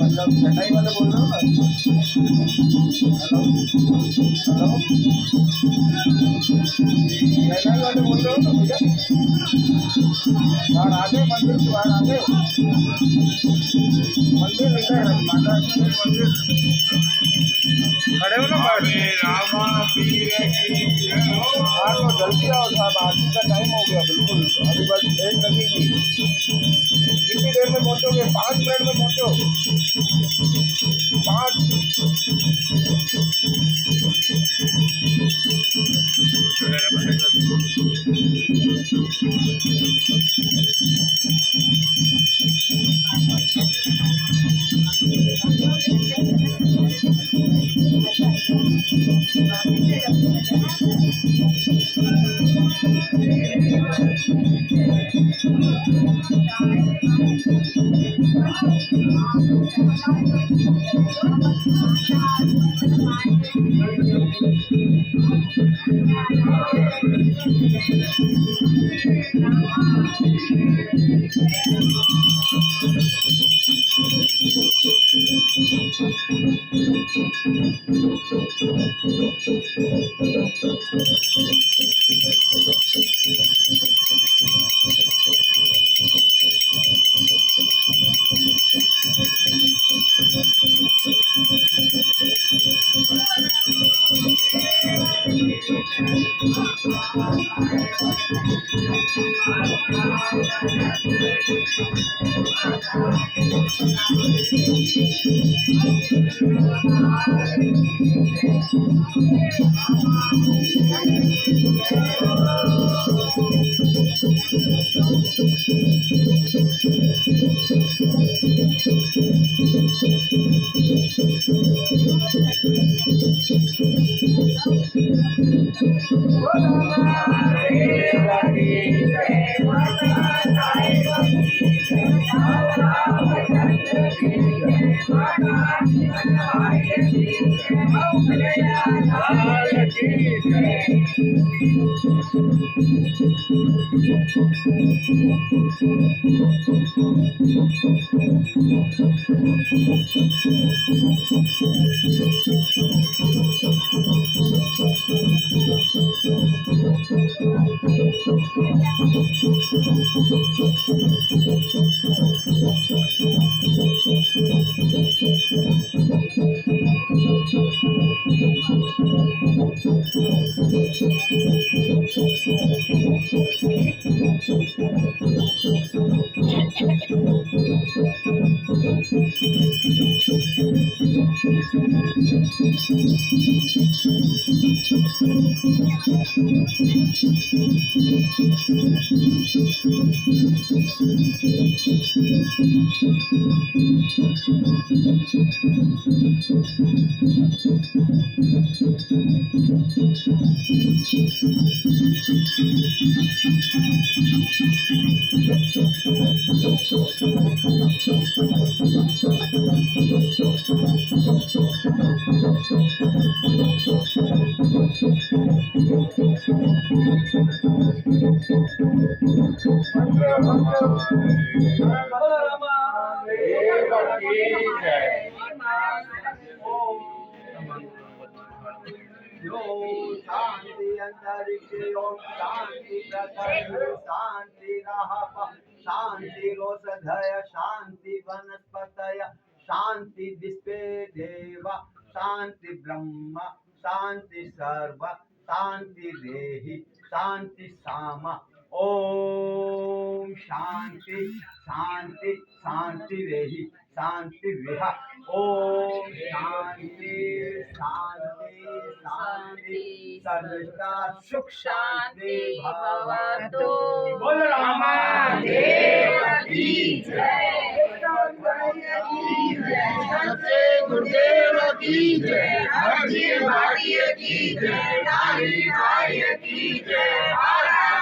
मतलब चटाई वाले बोल रहे हो ना? हेलो हेलो, चटाई वाले बोल रहे हो ना भैया? बाहर आ गए, मंदिर से बाहर आ गए। मंदिर इधर है, माता जी मंदिर खड़े हो ना बाहर। रामा पीर की हाँ तो जल्दी आओ साहब, आरती का टाइम हो गया बिल्कुल, अभी बस ट्रेन लगेगी। कितनी देर में पहुंचोगे? 5 मिनट में पहुंचो। शांति अंतरिक्ष ओम शांति पृथ्वी शांति राहप शांति रोषधय शांति वनस्पतय शांति विश्वे देव शांति ब्रह्म शांति सर्व शांति देहि शांति साम ओम शांति शांति शांति देहि शांति विहा ओम शांति शांति शांति सर्वदा सुख शांति भवतु। बोल रामा देव की जय, सच्चे गुरुदेव की जय, हरि भाग्य की जय, हरि भाग्य की जय,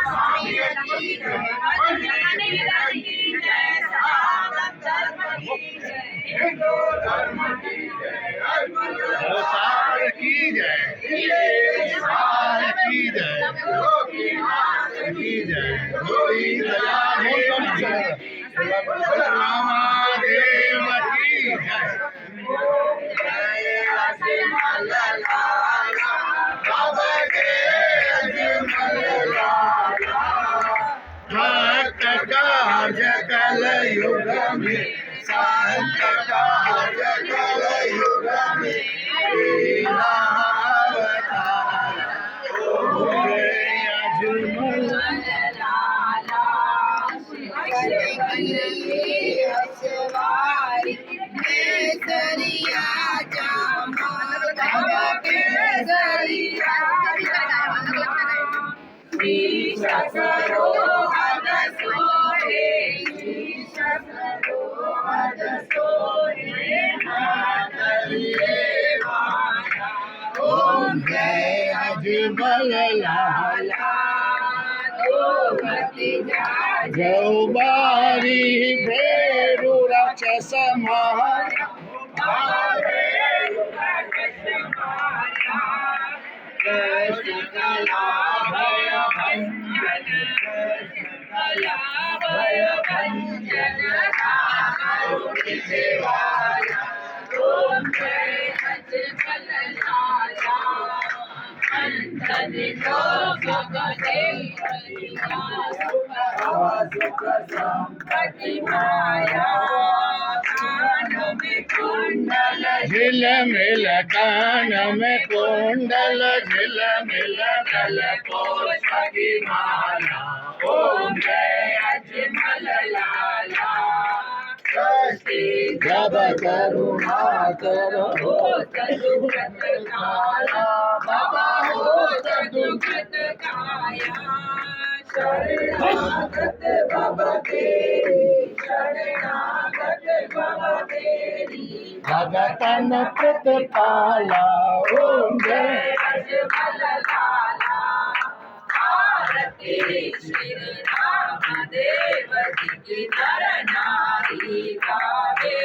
स्वामी की जय, की जय, सनातन धर्म की जय, हिंदू धर्म की जय, सार की जय, सार की जय, गोपीनाथ की जय, गोरी दया रामादेव की जय। बाबा के भक्त कार्य कल युग में संत कार्य कल युग में अवतार अजमल ओम जय अजमल लाला गौबारी भेरु राक्षस कृष्ण कला भय भंजन भय भंजन देवाया ओम जय अजमल लाला अंतन सुख संपत्ति माया कान में कुंडल झिलमिल कान में कुंडल झिलमिल कल पुष्प की माला ओम जय अजमल लाला जब करुणा करो दुखत काया बाबा हो दुखत काया शरणागत बाबा तेरी शरणागत बाबा तेरी भगतन प्रतिपाला ओम जय अजमल लाला आरती श्री राम देव जी की नर नारी गावे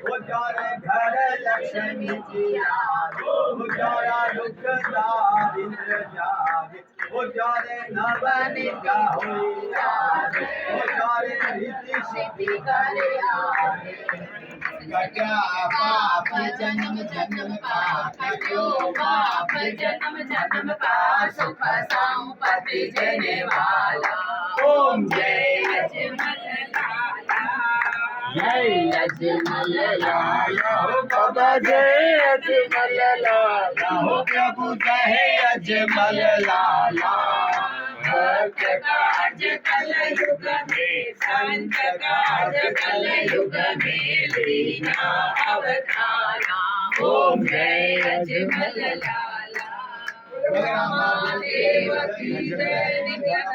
वो जारे घर लक्ष्मी जिया वो जारा दुख दारिद्र जागे वो जारे नवनिका होइया वो जारे रीति सिद्धि करे आगे कट्या पाप जन्म जन्म का कट्यो पाप जन्म जन्म का सुख संपत्ति देने वाला ओम जय अजमल लाला जय अजमल लाला हो बाबा जय अजमल लाला हो प्रभु जय अजमल लाला भक्त काज कल युग में संत काज कल युग में लीना अवतारा ओम जय अजमल लाला देव की जय